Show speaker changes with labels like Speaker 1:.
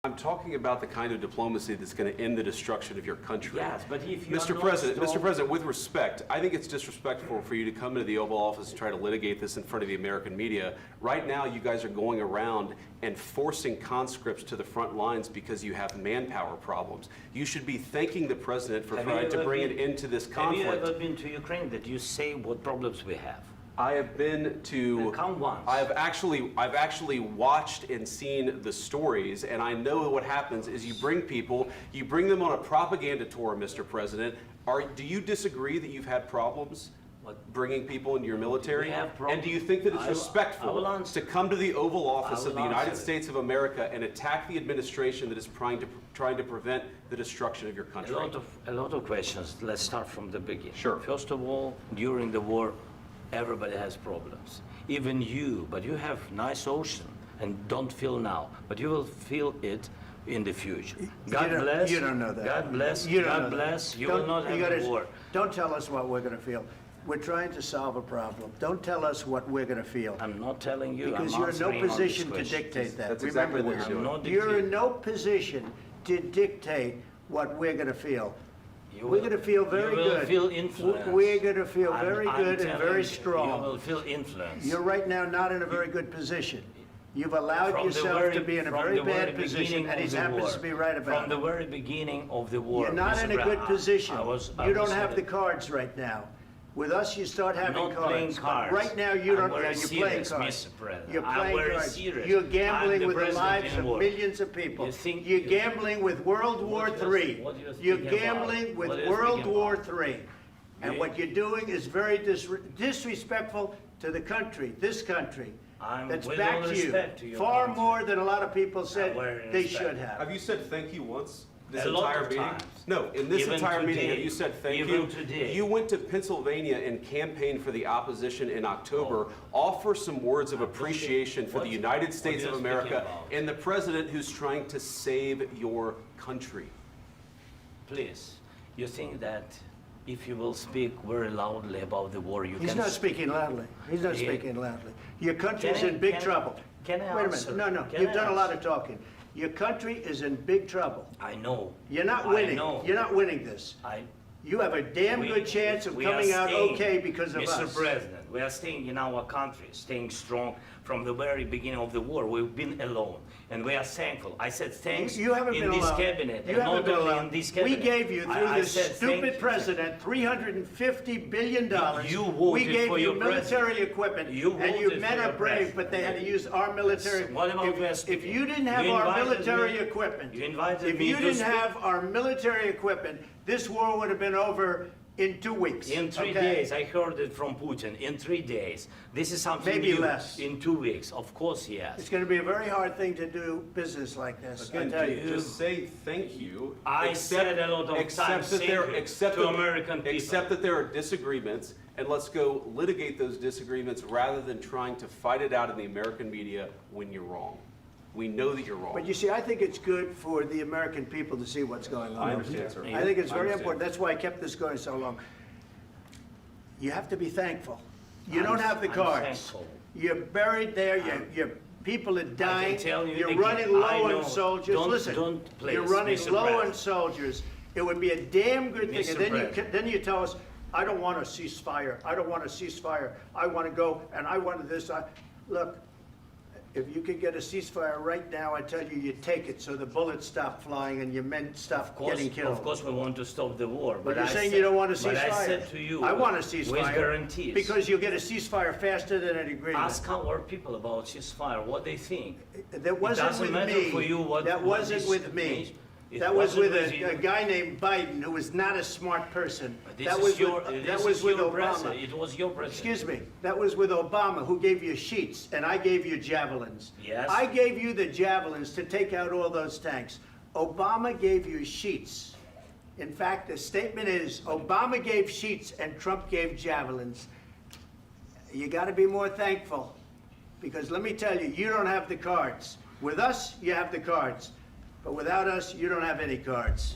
Speaker 1: I'm talking about the kind of diplomacy that's going to end the destruction of your country.
Speaker 2: Yes, but if you
Speaker 1: Mr. President, with respect, I think it's disrespectful for you to come into the Oval Office and try to litigate this in front of the American media. Right now, you guys are going around and forcing conscripts to the front lines because you have manpower problems. You should be thanking the President for trying to bring an end to this conflict.
Speaker 2: Have you ever been to Ukraine that you say what problems we have?
Speaker 1: I have been to.
Speaker 2: Come once.
Speaker 1: I've actually watched and seen the stories, and I know what happens is you bring them on a propaganda tour, Mr. President. Do you disagree that you've had problems bringing people into your military? And do you think that it's respectful to come to the Oval Office of the United States of America and attack the administration that is trying to prevent the destruction of your country?
Speaker 2: A lot of questions. Let's start from the beginning.
Speaker 1: Sure.
Speaker 2: First of all, during the war, everybody has problems, even you, but you have nice ocean and don't feel now, but you will feel it in the future. God bless.
Speaker 3: You don't know that.
Speaker 2: God bless.
Speaker 3: You
Speaker 2: God bless. You will not have a war.
Speaker 3: Don't tell us what we're going to feel. We're trying to solve a problem. Don't tell us what we're going to feel.
Speaker 2: I'm not telling you.
Speaker 3: Because you're in no position to dictate that.
Speaker 1: That's exactly what you're doing.
Speaker 3: You're in no position to dictate what we're going to feel. We're going to feel very good.
Speaker 2: You will feel influence.
Speaker 3: We're going to feel very good and very strong.
Speaker 2: You will feel influence.
Speaker 3: You're right now not in a very good position. You've allowed yourself to be in a very bad position, and he happens to be right about it.
Speaker 2: From the very beginning of the war.
Speaker 3: You're not in a good position. You don't have the cards right now. With us, you start having cards.
Speaker 2: I'm not playing cards.
Speaker 3: Right now, you don't.
Speaker 2: You're
Speaker 3: playing cards.
Speaker 2: Mr. President.
Speaker 3: You're playing cards.
Speaker 2: Serious.
Speaker 3: You're gambling with the lives of
Speaker 2: war.
Speaker 3: millions of people. You're gambling with World War III. You're gambling with World War III. And what you're doing is very disrespectful to the country, this country. That's back to you. Far more than a lot of people said they should have.
Speaker 1: Have you said thank you once? This
Speaker 2: a lot
Speaker 1: entire
Speaker 2: of
Speaker 1: meeting?
Speaker 2: times.
Speaker 1: No, in this
Speaker 2: Even
Speaker 1: entire
Speaker 2: today.
Speaker 1: meeting, have you said thank
Speaker 2: Even
Speaker 1: you?
Speaker 2: today.
Speaker 1: You went to Pennsylvania and campaigned for the opposition in October. Offer some words of appreciation for the United States of America and the President who's trying to save your country.
Speaker 2: Please, you think that if you will speak very loudly about the war, you can...
Speaker 3: He's not speaking loudly. He's not speaking loudly. Your country is in big trouble.
Speaker 2: Can I
Speaker 3: Wait a
Speaker 2: answer?
Speaker 3: minute. No. You've done a lot of talking. Your country is in big trouble.
Speaker 2: I know.
Speaker 3: You're not winning.
Speaker 2: I know.
Speaker 3: You're not winning this. You have a damn good chance of coming out okay because of us.
Speaker 2: Mr. President, we are staying in our country, staying strong from the very beginning of the war. We've been alone, and we are thankful. I said thanks
Speaker 3: you haven't
Speaker 2: in
Speaker 3: been
Speaker 2: this
Speaker 3: alone.
Speaker 2: cabinet,
Speaker 3: you
Speaker 2: and
Speaker 3: haven't
Speaker 2: not
Speaker 3: been
Speaker 2: only
Speaker 3: alone.
Speaker 2: in this cabinet.
Speaker 3: We gave you, through this stupid president, $350 billion.
Speaker 2: You voted
Speaker 3: we gave
Speaker 2: for
Speaker 3: you
Speaker 2: your
Speaker 3: military equipment, and you men are brave, but they had to use our military.
Speaker 2: What about
Speaker 3: if you didn't have our military equipment,
Speaker 2: if
Speaker 3: you didn't have our military equipment, this war would have been over in 2 weeks.
Speaker 2: In 3 days, I heard it from Putin. In 3 days, this is something
Speaker 3: maybe
Speaker 2: new.
Speaker 3: less.
Speaker 2: In 2 weeks, of course, yes.
Speaker 3: It's going to be a very hard thing to do business like this.
Speaker 1: Again,
Speaker 3: I tell you.
Speaker 1: just say thank you.
Speaker 2: I said a lot of times to American people.
Speaker 1: Accept that there are disagreements, and let's go litigate those disagreements rather than trying to fight it out in the American media when you're wrong. We know that you're wrong.
Speaker 3: But you see, I think it's good for the American people to see what's going on.
Speaker 1: I understand, sir.
Speaker 3: I think it's very important. That's why I kept this going so long. You have to be thankful. You don't have the cards.
Speaker 2: Thankful.
Speaker 3: You're buried there. Your people are dying. You're running
Speaker 2: I
Speaker 3: low
Speaker 2: know.
Speaker 3: on soldiers. Listen,
Speaker 2: please,
Speaker 3: you're running
Speaker 2: Mr.
Speaker 3: low
Speaker 2: President.
Speaker 3: on soldiers. It would be a damn good thing.
Speaker 2: Mr.
Speaker 3: And then you tell us, I don't want a ceasefire. I don't want a ceasefire. I want to go, and I want this. Look. If you could get a ceasefire right now, I tell you, you take it so the bullets stop flying and your men stop getting killed.
Speaker 2: Of course, we want to stop the war.
Speaker 3: But you're saying you don't want a ceasefire.
Speaker 2: But I said to you,
Speaker 3: I want a ceasefire.
Speaker 2: with guarantees.
Speaker 3: Because you'll get a ceasefire faster than an agreement.
Speaker 2: Ask our people about ceasefire, what they think.
Speaker 3: That wasn't with me.
Speaker 2: For you what,
Speaker 3: that wasn't with me. That was with a guy named Biden, who was not a smart person. That was with Obama.
Speaker 2: It was your president.
Speaker 3: Excuse me. That was with Obama, who gave you sheets, and I gave you javelins.
Speaker 2: Yes.
Speaker 3: I gave you the javelins to take out all those tanks. Obama gave you sheets. In fact, the statement is, Obama gave sheets and Trump gave javelins. You got to be more thankful, because let me tell you, you don't have the cards. With us, you have the cards. But without us, you don't have any cards.